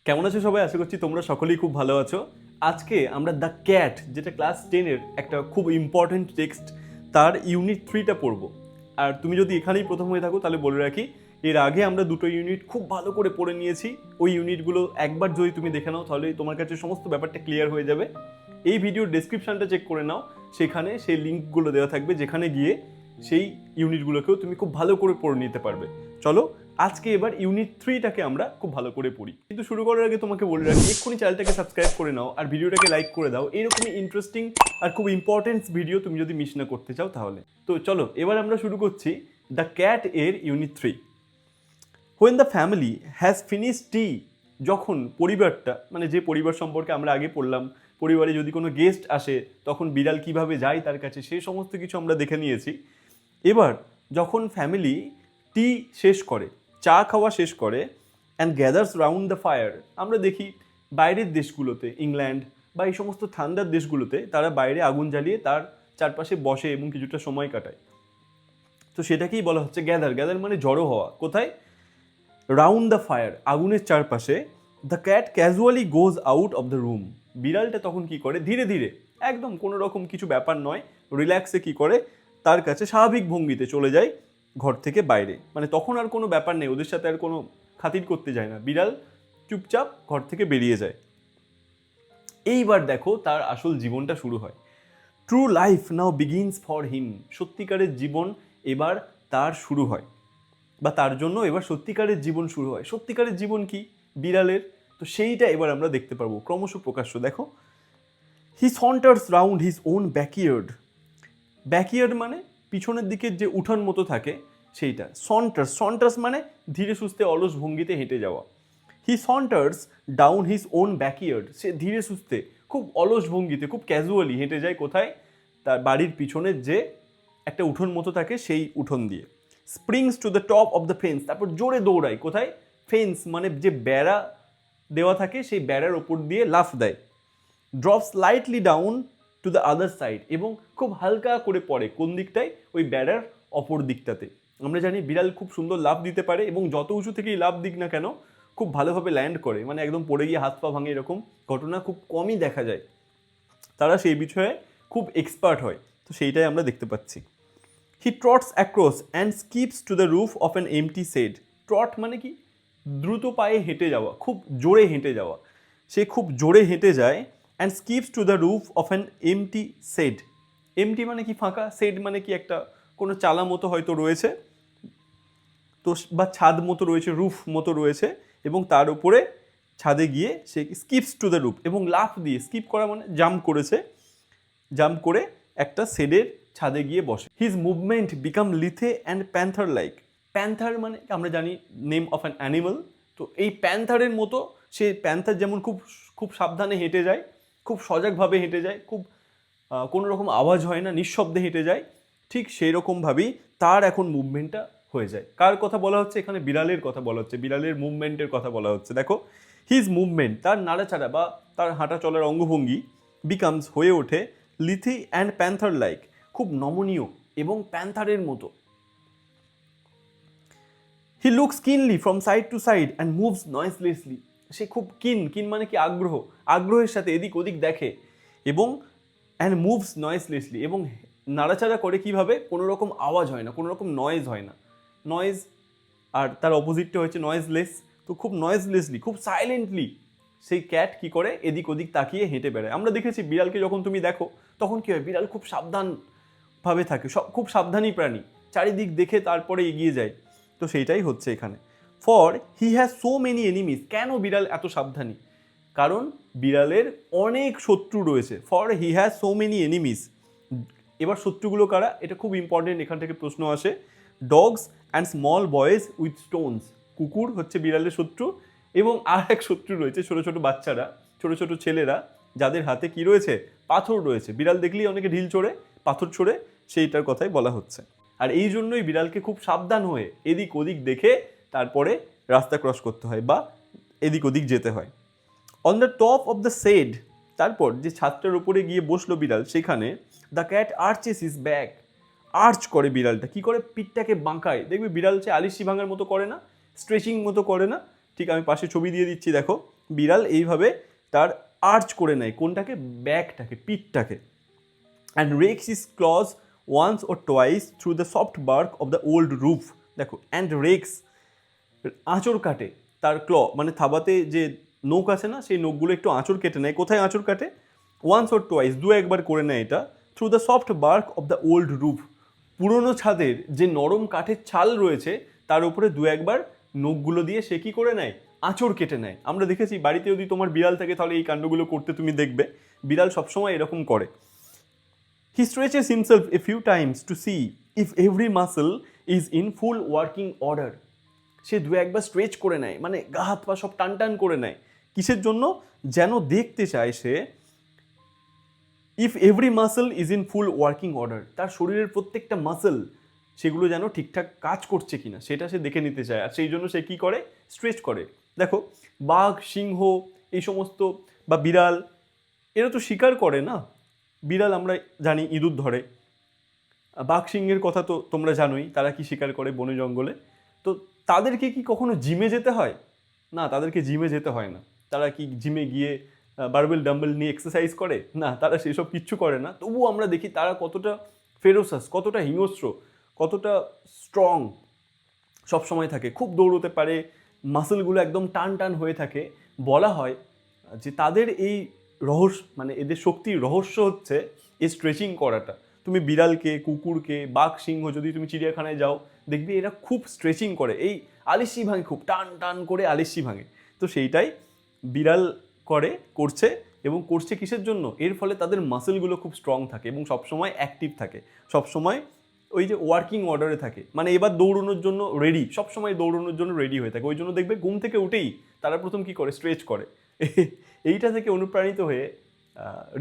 কেমন আছো সবাই? আশা করছি তোমরা সকলেই খুব ভালো আছো। আজকে আমরা দ্য ক্যাট, যেটা ক্লাস 10-এর একটা খুব ইম্পর্টেন্ট টেক্সট, তার ইউনিট 3টা পড়বো। আর তুমি যদি এখানেই প্রথম হয়ে থাকো তাহলে বলে রাখি, এর আগে আমরা দুটো ইউনিট খুব ভালো করে পড়ে নিয়েছি। ওই ইউনিটগুলো একবার যদি তুমি দেখে নাও তাহলে তোমার কাছে সমস্ত ব্যাপারটা ক্লিয়ার হয়ে যাবে। এই ভিডিওর ডেসক্রিপশনটা চেক করে নাও, সেখানে সেই লিঙ্কগুলো দেওয়া থাকবে, যেখানে গিয়ে সেই ইউনিটগুলোকেও তুমি খুব ভালো করে পড়ে নিতে পারবে। চলো আজকে এবার ইউনিট 3টাকে আমরা খুব ভালো করে পড়ি। কিন্তু শুরু করার আগে তোমাকে বলে রাখি, এক্ষুনি চ্যানেলটাকে সাবস্ক্রাইব করে নাও আর ভিডিওটাকে লাইক করে দাও। এরকমই ইন্টারেস্টিং আর খুব ইম্পর্টেন্ট ভিডিও তুমি যদি মিস না করতে চাও তাহলে। তো চলো এবার আমরা শুরু করছি দ্য ক্যাট এর unit 3। When the family has finish tea, যখন পরিবারটা, মানে যে পরিবার সম্পর্কে আমরা আগে পড়লাম, পরিবারে যদি কোনো গেস্ট আসে তখন বিড়াল কিভাবে যায় তার কাছে, সেই সমস্ত কিছু আমরা দেখে নিয়েছি। এবার যখন ফ্যামিলি টি শেষ করে, চা খাওয়া শেষ করে, and gathers round the fire, আমরা দেখি বাইরের দেশগুলোতে, ইংল্যান্ড বা এই সমস্ত ঠান্ডার দেশগুলোতে তারা বাইরে আগুন জ্বালিয়ে তার চারপাশে বসে এবং কিছুটা সময় কাটায়। তো সেটাকেই বলা হচ্ছে গ্যাদার। গ্যাদার মানে জড়ো হওয়া। কোথায়? রাউন্ড দ্য ফায়ার, আগুনের চারপাশে। The cat casually goes out of the room, বিড়ালটা তখন কি করে, ধীরে ধীরে, একদম কোনো রকম কিছু ব্যাপার নয়, রিল্যাক্সে কি করে, তার কাছে স্বাভাবিক ভঙ্গিতে চলে যায় ঘর থেকে বাইরে। মানে তখন আর কোনো ব্যাপার নেই, ওদের সাথে আর কোনো খাতির করতে যায় না, বিড়াল চুপচাপ ঘর থেকে বেরিয়ে যায়। এইবার দেখো তার আসল জীবনটা শুরু হয়। True life now begins for him, সত্যিকারের জীবন এবার তার শুরু হয়, বা তার জন্য এবার সত্যিকারের জীবন শুরু হয়। সত্যিকারের জীবন কি বিড়ালের, তো সেইটা এবার আমরা দেখতে পারবো ক্রমশ প্রকাশ্য। দেখো, he saunters round his own backyard. Backyard মানে পিছনের দিকের যে উঠান মতো থাকে সেইটা। সন্টার্স, সন্টার্স মানে ধীরে সুস্থে অলস ভঙ্গিতে হেঁটে যাওয়া। হি সন্টার্স ডাউন হিজ ওন ব্যাকইয়ার্ড, সে ধীরে সুস্থে খুব অলস ভঙ্গিতে খুব ক্যাজুয়ালি হেঁটে যায় কোথায়, তার বাড়ির পিছনের যে একটা উঠোন মতো থাকে সেই উঠোন দিয়ে। Springs to the top of the fence, তারপর জোরে দৌড়ায় কোথায়, ফেন্স মানে যে বেড়া দেওয়া থাকে সেই বেড়ার ওপর দিয়ে লাফ দেয়। Drop slightly down to the other side, এবং খুব হালকা করে পড়ে কোন দিকটায়, ওই বেড়ার অপর দিকটাতে। আমরা জানি বিড়াল খুব সুন্দর লাফ দিতে পারে এবং যত উঁচু থেকেই লাফ দিক না কেন খুব ভালোভাবে ল্যান্ড করে, মানে একদম পড়ে গিয়ে হাত পা ভাঙে এরকম ঘটনা খুব কমই দেখা যায়। তারা সেই বিষয়ে খুব এক্সপার্ট হয়, তো সেইটাই আমরা দেখতে পাচ্ছি। He trots across and skips to the roof of an empty shed. Trot মানে কি? দ্রুত পায়ে হেঁটে যাওয়া, খুব জোরে হেঁটে যাওয়া। সে খুব জোরে হেঁটে যায়, and skips to the roof of an empty shed. Empty মানে কি? ফাঁকা। শেড মানে কি? একটা কোনো চালা মতো হয়তো রয়েছে, তো বা ছাদ মতো রয়েছে, রুফ মতো রয়েছে, এবং তার উপরে ছাদে গিয়ে সে স্কিপস টু দ্য রুফ, এবং লাফ দিয়ে, স্কিপ করা মানে জাম্প করেছে, জাম্প করে একটা শেডের ছাদে গিয়ে বসে। His movement become lithe and panther like. Panther মানে আমরা জানি নেম অফ অ্যান অ্যানিমাল, তো এই প্যান্থারের মতো, সে প্যান্থার যেমন খুব খুব সাবধানে হেঁটে যায়, খুব সজাগভাবে হেঁটে যায়, খুব কোনো রকম আওয়াজ হয় না, নিঃশব্দে হেঁটে যায়, ঠিক সেই রকমভাবেই তার এখন মুভমেন্টটা হয়ে যায়। কার কথা বলা হচ্ছে এখানে? বিড়ালের কথা বলা হচ্ছে, বিড়ালের মুভমেন্টের কথা বলা হচ্ছে। দেখো, হিজ মুভমেন্ট, তার নাড়াচাড়া বা তার হাঁটা চলার অঙ্গভঙ্গি, বিকামস হয়ে ওঠে লিথি অ্যান্ড প্যান্থার লাইক, খুব নমনীয় এবং প্যান্থারের মতো। He looks keenly from side to side and moves noiselessly, সে খুব কিন, কিন মানে কি? আগ্রহ, আগ্রহের সাথে এদিক ওদিক দেখে, এবং অ্যান্ড মুভস নয়েসলেসলি, এবং নাড়াচাড়া করে কিভাবে? কোনো রকম আওয়াজ হয় না, কোনো রকম নয়েজ হয় না। নয়েজ আর তার অপোজিটটা হচ্ছে নয়েজলেস, তো খুব নয়েজলেসলি, খুব সাইলেন্টলি সেই ক্যাট কি করে? এদিক ওদিক তাকিয়ে হেঁটে বেড়ায়। আমরা দেখেছি বিড়ালকে যখন তুমি দেখো তখন কি হয়, বিড়াল খুব সাবধানভাবে থাকে, সব খুব সাবধানী প্রাণী, চারিদিক দেখে তারপরে এগিয়ে যায়। তো সেইটাই হচ্ছে এখানে। For he has so many enemies, কেন বিড়াল এত সাবধানী? কারণ বিড়ালের অনেক শত্রু রয়েছে। For he has so many enemies, এবার শত্রুগুলো কারা? এটা খুব ইম্পর্টেন্ট, এখান থেকে প্রশ্ন আসে। Dogs and small boys with Stones, কুকুর হচ্ছে বিড়ালের শত্রু, এবং আর এক শত্রু রয়েছে ছোটো ছোটো বাচ্চারা, ছোটো ছোটো ছেলেরা, যাদের হাতে কি রয়েছে? পাথর রয়েছে। বিড়াল দেখলেই অনেকে ঢিল ছোড়ে, পাথর ছোড়ে, সেইটার কথাই বলা হচ্ছে। আর এই জন্যই বিড়ালকে খুব সাবধান হয়ে এদিক ওদিক দেখে তারপরে রাস্তা ক্রস করতে হয় বা এদিক ওদিক যেতে হয়। On the top of the shed, তারপর যে ছাদটার উপরে গিয়ে বসলো বিড়াল, সেখানে the cat arches its back, arch করে বিড়ালটা, কি করে? পিঠটাকে বাঁকায়। দেখবি বিড়াল সে আলিশি ভাঙার মতো করে না, স্ট্রেচিং মতো করে না, ঠিক আমি পাশে ছবি দিয়ে দিচ্ছি, দেখো বিড়াল এইভাবে তার আর্চ করে নেয় কোনটাকে, ব্যাকটাকে, পিঠটাকে, and Rex his claws once or twice through the soft bark of the old roof. দেখো, অ্যান্ড রেক্স আঁচড় কাটে তার ক্ল, মানে থাবাতে যে নোক আছে না, সেই নোকগুলো একটু আঁচড় কেটে নেয়। কোথায় আঁচড় কাটে? ওয়ান্স অর টোয়াইস, দু একবার করে নেয় এটা, through the soft bark of the old roof, পুরনো ছাদের যে নরম কাঠের ছাল রয়েছে তার উপরে দু একবার নখগুলো দিয়ে সে কী করে নেয়, আঁচড় কেটে নেয়। আমরা দেখেছি বাড়িতে যদি তোমার বিড়াল থাকে তাহলে এই কাণ্ডগুলো করতে তুমি দেখবে, বিড়াল সবসময় এরকম করে। He stretches himself a few times to see if every muscle is in full working order. সে দু একবার স্ট্রেচ করে নেয়, মানে গা হাত পা সব টান টান করে নেয়। কিসের জন্য? যেন দেখতে চায় সে if every muscle is in full working order, তার শরীরের প্রত্যেকটা মাসল সেগুলো যেন ঠিকঠাক কাজ করছে কিনা সেটা সে দেখে নিতে চায়, আর সেই জন্য সে কী করে, স্ট্রেচ করে। দেখো, বাঘ, সিংহ এই সমস্ত বা বিড়াল এরা তো শিকার করে না। বিড়াল আমরা জানি ইঁদুর ধরে, বাঘ সিংহের কথা তো তোমরা জানোই, তারা কি শিকার করে বনে জঙ্গলে। তো তাদেরকে কি কখনো জিমে যেতে হয়? না, তাদেরকে জিমে যেতে হয় না। তারা কি জিমে গিয়ে বারবেল ডাম্বেল নিয়ে এক্সারসাইজ করে? না, তারা সেসব কিচ্ছু করে না। তবুও আমরা দেখি তারা কতটা ফেরোসাস, কতটা হিংস্র, কতটা স্ট্রং সবসময় থাকে, খুব দৌড়তে পারে, মাসেলগুলো একদম টান টান হয়ে থাকে। বলা হয় যে তাদের এই রহস্য, মানে এদের শক্তির রহস্য হচ্ছে এই স্ট্রেচিং করাটা। তুমি বিড়ালকে, কুকুরকে, বাঘ, সিংহ যদি তুমি চিড়িয়াখানায় যাও দেখবি এরা খুব স্ট্রেচিং করে, এই আলিশি ভাঙে, খুব টান টান করে আলিশি ভাঙে। তো সেইটাই বিড়াল করছে এবং করছে কিসের জন্য? এর ফলে তাদের মাসেলগুলো খুব স্ট্রং থাকে এবং সবসময় অ্যাক্টিভ থাকে, সবসময় ওই যে ওয়ার্কিং অর্ডারে থাকে, মানে এবার দৌড়ানোর জন্য রেডি, সবসময় দৌড়ানোর জন্য রেডি হয়ে থাকে। ওই জন্য দেখবে ঘুম থেকে উঠেই তারা প্রথম কী করে, স্ট্রেচ করে। এইটা থেকে অনুপ্রাণিত হয়ে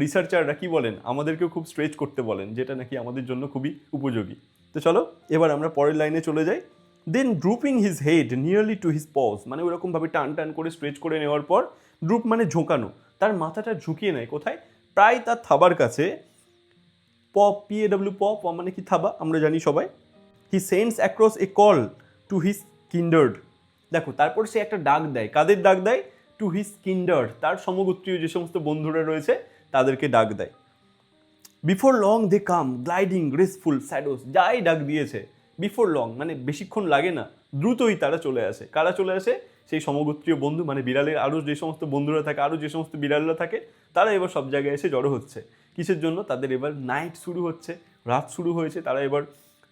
রিসার্চাররা কি বলেন, আমাদেরকেও খুব স্ট্রেচ করতে বলেন, যেটা নাকি আমাদের জন্য খুবই উপযোগী। তো চলো এবার আমরা পরের লাইনে চলে যাই। Then drooping his head nearly to his paws, মানে ওরকমভাবে টান টান করে স্ট্রেচ করে নেওয়ার পর, ড্রুপ মানে ঝোঁকানো, তার মাথাটা ঝুঁকিয়ে নেয় কোথায়, প্রায় তার থাবার কাছে। প, PAW, প মানে কি থাবা, আমরা জানি সবাই। He sends across a call to his kindred. দেখো, তারপর সে একটা ডাক দেয়, কাদের ডাক দেয়? টু হিজ কিন্ডার্ড, তার সমগোত্রীয় যে সমস্ত বন্ধুরা রয়েছে তাদেরকে ডাক দেয়। বিফোর লং দে কাম গ্লাইডিং গ্রেসফুল শ্যাডোস, যাই ডাক দিয়েছে, বিফোর লং মানে বেশিক্ষণ লাগে না, দ্রুতই তারা চলে আসে। কারা চলে আসে? সেই সমগোত্রীয় বন্ধু, মানে বিড়ালের আরও যে সমস্ত বন্ধুরা থাকে, আরও যে সমস্ত বিড়ালরা থাকে, তারা এবার সব জায়গায় এসে জড়ো হচ্ছে। কিসের জন্য? তাদের এবার নাইট শুরু হচ্ছে, রাত শুরু হয়েছে, তারা এবার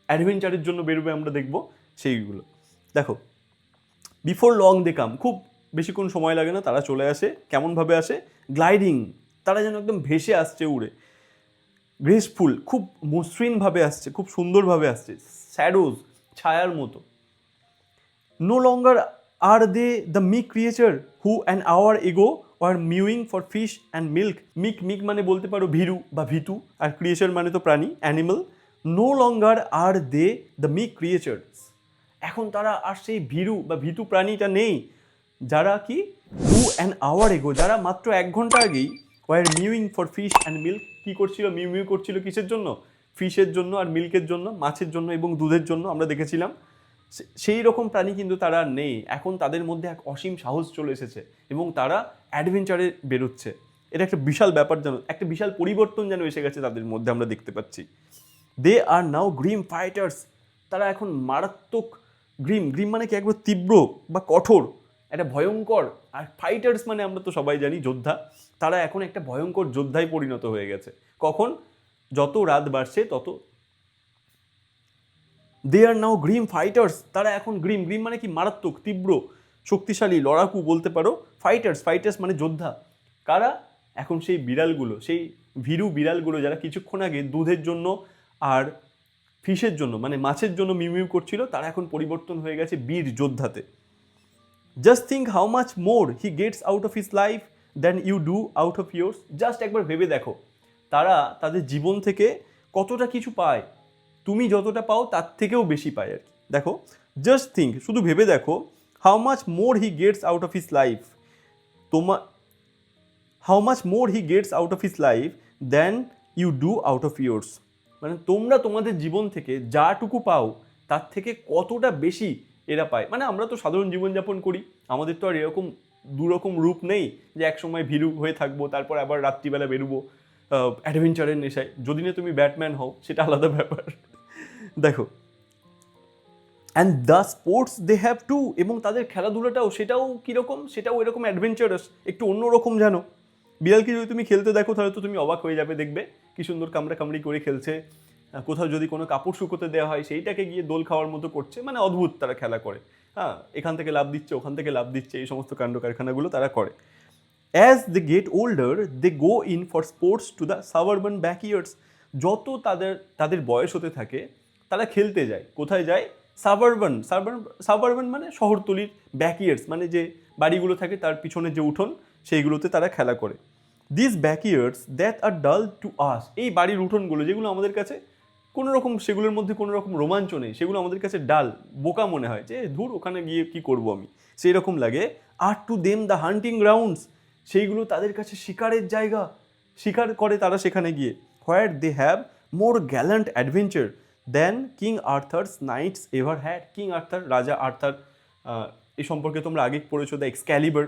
অ্যাডভেঞ্চারের জন্য বেরোবে, আমরা দেখব সেইগুলো। দেখো, বিফোর লং দে কাম, খুব বেশিক্ষণ সময় লাগে না, তারা চলে আসে। কেমনভাবে আসে? গ্লাইডিং, তারা যেন একদম ভেসে আসছে উড়ে। গ্রেসফুল, খুব মসৃণভাবে আসছে, খুব সুন্দরভাবে আসছে। শ্যাডোজ, ছায়ার মতো। No longer are they the meek creature who an hour ago are mewing for fish and milk. Meek মানে বলতে পারো ভীরু বা ভীতু, আর ক্রিয়েচার মানে তো প্রাণী, animal. No longer are they the meek creatures, এখন তারা আর সেই ভীরু বা ভীতু প্রাণীটা নেই, যারা কি হু অ্যান আওয়ার এগো, যারা মাত্র 1 ঘন্টা আগেই were mewing for fish and milk, কী করছিল? মিউ মিউ করছিল কিসের জন্য? ফিশের জন্য আর মিল্কের জন্য, মাছের জন্য এবং দুধের জন্য, আমরা দেখেছিলাম। সেই রকম প্রাণী কিন্তু তারা নেই এখন, তাদের মধ্যে এক অসীম সাহস চলে এসেছে এবং তারা অ্যাডভেঞ্চারে বেরোচ্ছে। এটা একটা বিশাল ব্যাপার, যেন একটা বিশাল পরিবর্তন যেন এসে গেছে তাদের মধ্যে, আমরা দেখতে পাচ্ছি। দে আর নাও গ্রিম ফাইটার্স, তারা এখন মারাত্মক গ্রিম, গ্রিম মানে কি, একবার তীব্র বা কঠোর, একটা ভয়ঙ্কর। আর ফাইটার্স মানে আমরা তো সবাই জানি যোদ্ধা, তারা এখন একটা ভয়ঙ্কর যোদ্ধায় পরিণত হয়ে গেছে। কখন? যত রাত বাড়ছে তত। দে আর নাও গ্রিম ফাইটার্স, তারা এখন গ্রিম, গ্রিম মানে কি, মারাত্মক, তীব্র, শক্তিশালী, লড়াকু বলতে পারো। ফাইটার্স মানে যোদ্ধা। কারা? এখন সেই বিড়ালগুলো, সেই ভীরু বিড়ালগুলো যারা কিছুক্ষণ আগে দুধের জন্য আর ফিশের জন্য মানে মাছের জন্য মিউ করছিল, তারা এখন পরিবর্তন হয়ে গেছে বীর যোদ্ধাতে। Just think how much more he gets out of his life than you do out of yours. Just একবার ভেবে দেখো, তারা তাদের জীবন থেকে কতটা কিছু পায়, তুমি যতটা পাও তার থেকেও বেশি পায় আর কি। দেখো, জাস্ট থিঙ্ক, শুধু ভেবে দেখো, how much more he gets out of his life, how much more he gets out of his life than you do out of yours, মানে তোমরা তোমাদের জীবন থেকে যাটুকু পাও তার থেকে কতটা বেশি এরা পায়। মানে আমরা তো সাধারণ জীবনযাপন করি, আমাদের তো আর এরকম দুরকম রূপ নেই যে একসময় ভীরু হয়ে থাকবো তারপর আবার রাত্রিবেলা বেরোবো অ্যাডভেঞ্চারের নেশায়। যদি না তুমি ব্যাটম্যান হও সেটা আলাদা ব্যাপার। দেখো, and the sports they have too, এবং তাদের খেলাধুলাটাও সেটাও কীরকম, সেটাও এরকম অ্যাডভেঞ্চারাস, একটু অন্যরকম জানো। বিড়ালকে যদি তুমি খেলতে দেখো তাহলে তো তুমি অবাক হয়ে যাবে, দেখবে কি সুন্দর কামড়ি করে খেলছে, কোথাও যদি কোনো কাপড় শুকোতে দেওয়া হয় সেইটাকে গিয়ে দোল খাওয়ার মতো করছে, মানে অদ্ভুত তারা খেলা করে। হ্যাঁ, এখান থেকে লাভ দিচ্ছে, ওখান থেকে লাভ দিচ্ছে, এই সমস্ত কাণ্ড কারখানাগুলো তারা করে। As they get older they go in for sports to the suburban backyards. যত তাদের বয়স হতে থাকে তারা খেলতে যায়, কোথায় যায়? সাবারবান। সাবারবান মানে শহরতলির, ব্যাকইয়ার্ডস মানে যে বাড়িগুলো থাকে তার পিছনে যে উঠোন, সেইগুলোতে তারা খেলা করে। দিস ব্যাকইয়ার্ডস দ্যাট আর ডাল টু আস, এই বাড়ির উঠোনগুলো যেগুলো আমাদের কাছে কোনো রকম, সেগুলোর মধ্যে কোনো রকম রোমাঞ্চ নেই, সেগুলো আমাদের কাছে ডাল, বোকা মনে হয় যে ধুর ওখানে গিয়ে কি করব আমি, সেই রকম লাগে। Are to them the hunting grounds, সেইগুলো তাদের কাছে শিকারের জায়গা, শিকার করে তারা সেখানে গিয়ে। Where they have more gallant adventure then King Arthur's knights ever had. King Arthur, রাজা আর্থার, এই সম্পর্কে তোমরা আগে পড়েছো, দ্য এক্সক্যালিবার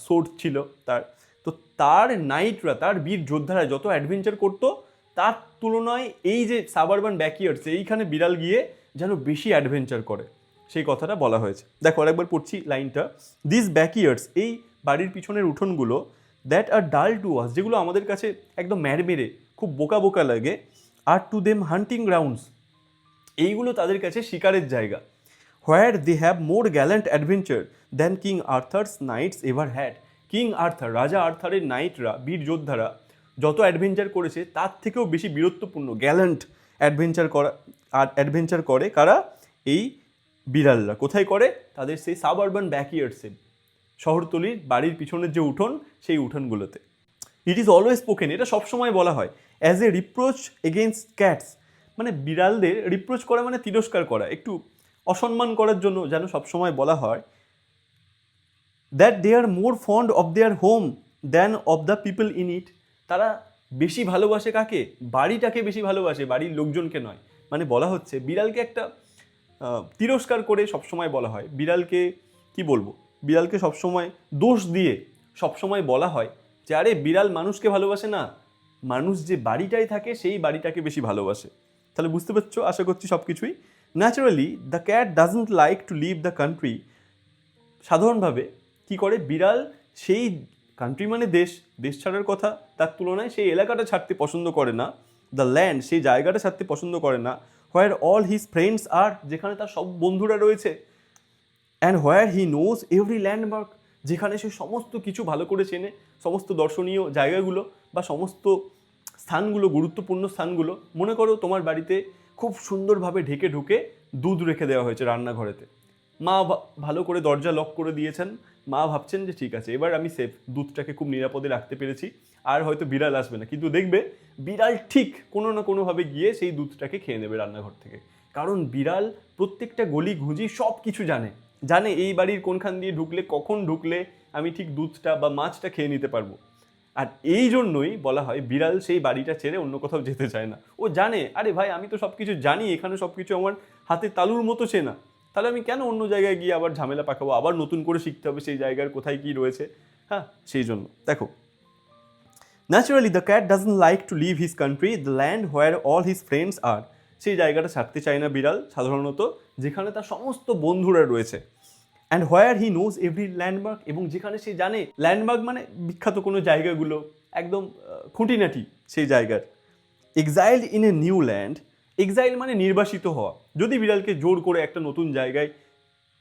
সোর্ড ছিল তার। তো তার নাইটরা, তার বীর যোদ্ধারা যত অ্যাডভেঞ্চার করতো তার তুলনায় এই যে সাবারবান ব্যাকইয়ার্ডস, এইখানে বিড়াল গিয়ে যেন বেশি অ্যাডভেঞ্চার করে, সেই কথাটা বলা হয়েছে। দেখো আরেকবার পড়ছি লাইনটা। দিস ব্যাকইয়ার্ডস, এই বাড়ির পিছনের উঠোনগুলো, দ্যাট আর ডাল টু আস, যেগুলো আমাদের কাছে একদম মেরে খুব বোকা বোকা লাগে, are to them hunting grounds, এইগুলো তাদের কাছে শিকারের জায়গা। Where they have more gallant adventure than King Arthur's knights ever had. King Arthur, রাজা আর্থারের নাইটরা, বীর যোদ্ধারা যত অ্যাডভেঞ্চার করেছে তার থেকেও বেশি বীরত্বপূর্ণ গ্যালেন্ট অ্যাডভেঞ্চার করে কারা? এই বিড়ালরা। কোথায় করে? তাদের সেই সাবারবান ব্যাকইয়ার্ডসে, শহরতলির বাড়ির পিছনের যে উঠোন, সেই উঠোনগুলোতে। ইট ইজ অলওয়েজ স্পোকেন, এটা সবসময় বলা হয়, as a reproach against cats, মানে বিড়ালদের রিপ্রোচ করা মানে তিরস্কার করা, একটু অসম্মান করার জন্য যেন সবসময় বলা হয়, that they are more fond of their home than of the people in it. তারা বেশি ভালোবাসে কাকে? বাড়িটাকে বেশি ভালোবাসে, বাড়ির লোকজনকে নয়। মানে বলা হচ্ছে বিড়ালকে একটা তিরস্কার করে সবসময় বলা হয়, বিড়ালকে কি বলবো, বিড়ালকে সবসময় দোষ দিয়ে সবসময় বলা হয় যে আরে বিড়াল মানুষকে ভালোবাসে না, মানুষ যে বাড়িটায় থাকে সেই বাড়িটাকে বেশি ভালোবাসে। তাহলে বুঝতে পারছো আশা করছি সব কিছুই। Naturally the cat doesn't like to leave the country, সাধারণভাবে কি করে বিড়াল, সেই কান্ট্রি মানে দেশ, দেশ ছাড়ার কথা, তার তুলনায় সেই এলাকাটা ছাড়তে পছন্দ করে না। দ্য ল্যান্ড, সেই জায়গাটা ছাড়তে পছন্দ করে না। হোয়ার অল হিজ ফ্রেন্ডস আর, যেখানে তার সব বন্ধুরা রয়েছে। And where he knows every landmark, যেখানে সে সমস্ত কিছু ভালো করে চেনে, সমস্ত দর্শনীয় জায়গাগুলো বা সমস্ত স্থানগুলো, গুরুত্বপূর্ণ স্থানগুলো। মনে করো তোমার বাড়িতে খুব সুন্দরভাবে ঢেকে ঢুকে দুধ রেখে দেওয়া হয়েছে রান্নাঘরেতে, মা ভালো করে দরজা লক করে দিয়েছেন, মা ভাবছেন যে ঠিক আছে এবার আমি সেফ, দুধটাকে খুব নিরাপদে রাখতে পেরেছি, আর হয়তো বিড়াল আসবে না। কিন্তু দেখবে বিড়াল ঠিক কোনো না কোনোভাবে গিয়ে সেই দুধটাকে খেয়ে নেবে রান্নাঘর থেকে, কারণ বিড়াল প্রত্যেকটা গলি ঘুঁজি সব কিছু জানে, জানে এই বাড়ির কোনখান দিয়ে ঢুকলে, কখন ঢুকলে আমি ঠিক দুধটা বা মাছটা খেয়ে নিতে পারবো। আর এই জন্যই বলা হয় বিড়াল সেই বাড়িটা ছেড়ে অন্য কোথাও যেতে চায় না। ও জানে আরে ভাই আমি তো সব কিছু জানি, এখানে সব কিছু আমার হাতে তালুর মতো চেনা, তাহলে আমি কেন অন্য জায়গায় গিয়ে আবার ঝামেলা পাকাবো, আবার নতুন করে শিখতে হবে সেই জায়গার কোথায় কী রয়েছে। হ্যাঁ, সেই জন্য দেখো, naturally the cat doesn't like to leave his country the land where all his friends are, সেই জায়গাটা ছাড়তে চায় না বিড়াল সাধারণত, যেখানে তার সমস্ত বন্ধুরা রয়েছে। And where he knows every landmark, এবং যেখানে সে জানে, ল্যান্ডমার্ক মানে বিখ্যাত কোনো জায়গাগুলো, একদম খুঁটিনাটি সেই জায়গার। Exiled in a new land, exile মানে নির্বাসিত হওয়া, যদি বিড়ালকে জোর করে একটা নতুন জায়গায়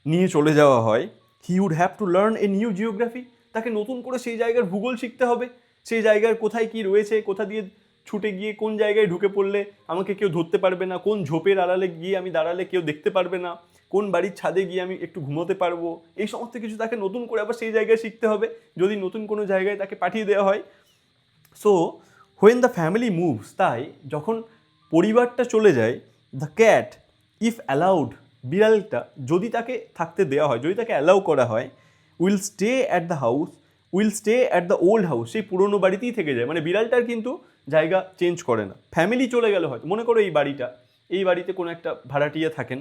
নিয়ে চলে যাওয়া হয়, he would have to learn a new geography, তাকে নতুন করে সেই জায়গার ভূগোল শিখতে হবে, সেই জায়গার কোথায় কি রয়েছে, কোথা দিয়ে ছুটে গিয়ে কোন জায়গায় ঢুকে পড়লে আমাকে কেউ ধরতে পারবে না, কোন ঝোপের আড়ালে গিয়ে আমি দাঁড়ালে কেউ দেখতে পারবে না, কোন বাড়ির ছাদে গিয়ে আমি একটু ঘুমোতে পারবো, এই সমস্ত কিছু তাকে নতুন করে আবার সেই জায়গায় শিখতে হবে যদি নতুন কোনো জায়গায় তাকে পাঠিয়ে দেওয়া হয়। So when the family moves, তাই যখন পরিবারটা চলে যায়, দ্য ক্যাট ইফ অ্যালাউড, বিড়ালটা যদি তাকে থাকতে দেওয়া হয়, যদি তাকে অ্যালাউ করা হয়, will stay at the old house, সেই পুরনো বাড়িতেই থেকে যায়। মানে বিড়ালটার কিন্তু জায়গা চেঞ্জ করে না। ফ্যামিলি চলে গেল হয়তো, মনে করো এই বাড়িতে কোনো একটা ভাড়াটিয়া থাকেন,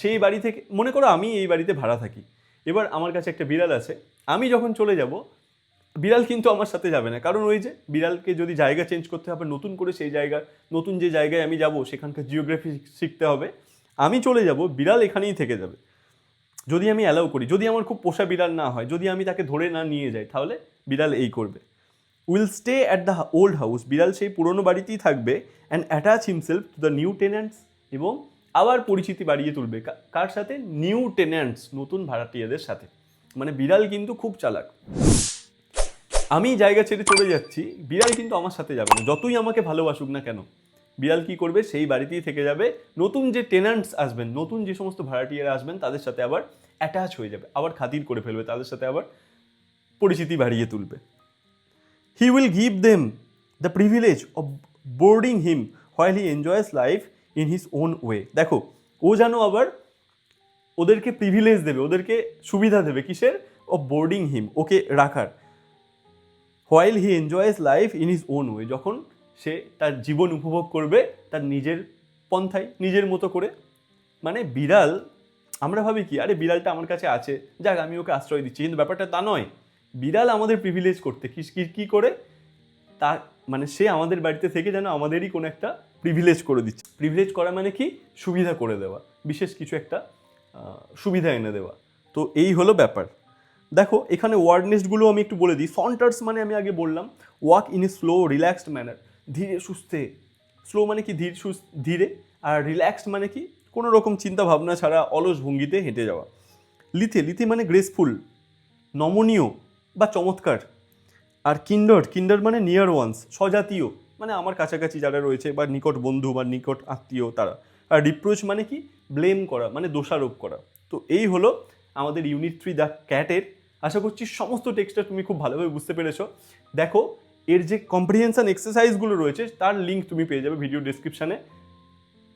সেই বাড়ি থেকে, মনে করো আমি এই বাড়িতে ভাড়া থাকি, এবার আমার কাছে একটা বিড়াল আছে, আমি যখন চলে যাব বিড়াল কিন্তু আমার সাথে যাবে না, কারণ ওই যে বিড়ালকে যদি জায়গা চেঞ্জ করতে হবে, নতুন করে সেই জায়গা, নতুন যে জায়গায় আমি যাব সেখানকার জিওগ্রাফি শিখতে হবে, আমি চলে যাব, বিড়াল এখানেই থেকে যাবে। যদি আমি অ্যালাউ করি, যদি আমার খুব পোষা বিড়াল না হয়, যদি আমি তাকে ধরে না নিয়ে যাই, তাহলে বিড়াল এই করবে, will stay at the old house, বিড়াল সেই পুরনো বাড়িতেই থাকবে, and attach himself to the new tenants, এবং আবার পরিচিতি বাড়িয়ে তুলবে। কার সাথে? নিউ টেন্যান্টস, নতুন ভাড়াটিয়াদের সাথে। মানে বিড়াল কিন্তু খুব চালাক। আমি জায়গা ছেড়ে চলে যাচ্ছি, বিড়াল কিন্তু আমার সাথে যাবে না, যতই আমাকে ভালোবাসুক না কেন। বিড়াল কি করবে? সেই বাড়িতেই থেকে যাবে, নতুন যে টেন্যান্টস আসবেন, নতুন যে সমস্ত ভাড়াটিয়ারা আসবেন তাদের সাথে আবার অ্যাটাচ হয়ে যাবে, আবার খাতির করে ফেলবে, তাদের সাথে আবার পরিচিতি বাড়িয়ে তুলবে। He will give them the privilege of boarding him while he enjoys life in his own way. দেখো, ও যেন আবার ওদেরকে প্রিভিলেজ দেবে, ওদেরকে সুবিধা দেবে, কিসের? অফ বোর্ডিং হিম, ওকে রাখার। While he enjoys life in his own way, যখন সে তার জীবন উপভোগ করবে তার নিজের পন্থায়, নিজের মতো করে। মানে বিড়াল, আমরা ভাবি কি, আরে বিড়ালটা আমার কাছে আছে, যাক আমি ওকে আশ্রয় দিচ্ছি, কিন্তু ব্যাপারটা তা নয়। বিড়াল আমাদের প্রিভিলেজ করতে কি করে, তা মানে সে আমাদের বাড়িতে থেকে যেন আমাদেরই কোনো একটা প্রিভিলেজ করে দিচ্ছে। প্রিভিলেজ করা মানে কি? সুবিধা করে দেওয়া, বিশেষ কিছু একটা সুবিধা এনে দেওয়া। তো এই হলো ব্যাপার। দেখো এখানে ওয়ার্ড নেস্টগুলো আমি একটু বলে দিই। সন্টার্স মানে আমি আগে বললাম, walk in a slow relaxed manner, ধীরে সুস্থে। স্লো মানে কি? ধীরে। আর রিল্যাক্সড মানে কি? কোনো রকম চিন্তা ভাবনা ছাড়া অলস ভঙ্গিতে হেঁটে যাওয়া। লিথে মানে গ্রেসফুল, নমনীয় বা চমৎকার। আর কিন্ডার মানে নিয়ার ওয়ান্স, স্বজাতীয়, মানে আমার কাছাকাছি যারা রয়েছে বা নিকট বন্ধু বা নিকট আত্মীয় তারা। আর রিপ্রোচ মানে কি? ব্লেম করা, মানে দোষারোপ করা। তো এই হলো আমাদের ইউনিট 3 দ্য ক্যাটের। আশা করছি সমস্ত টেক্সটটা তুমি খুব ভালোভাবে বুঝতে পেরেছো। দেখো এর যে কম্প্রিহেনশন এক্সারসাইজগুলো রয়েছে তার লিঙ্ক তুমি পেয়ে যাবে ভিডিও ডেসক্রিপশানে।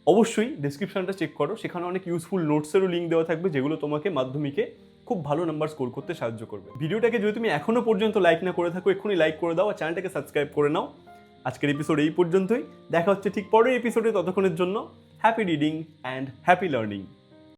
অবশ্যই ডেসক্রিপশনটা চেক করো, সেখানে অনেক ইউজফুল নোটসেরও লিঙ্ক দেওয়া থাকবে, যেগুলো তোমাকে মাধ্যমিকে খুব ভালো নাম্বার স্কোর করতে সাহায্য করবে। ভিডিওটাকে যদি তুমি এখনো পর্যন্ত লাইক না করে থাকো, এক্ষুনি লাইক করে দাও আর চ্যানেলটাকে সাবস্ক্রাইব করে নাও। আজকের এপিসোড এই পর্যন্তই, দেখা হচ্ছে ঠিক পরের এপিসোডে। ততক্ষণের জন্য happy reading and happy learning.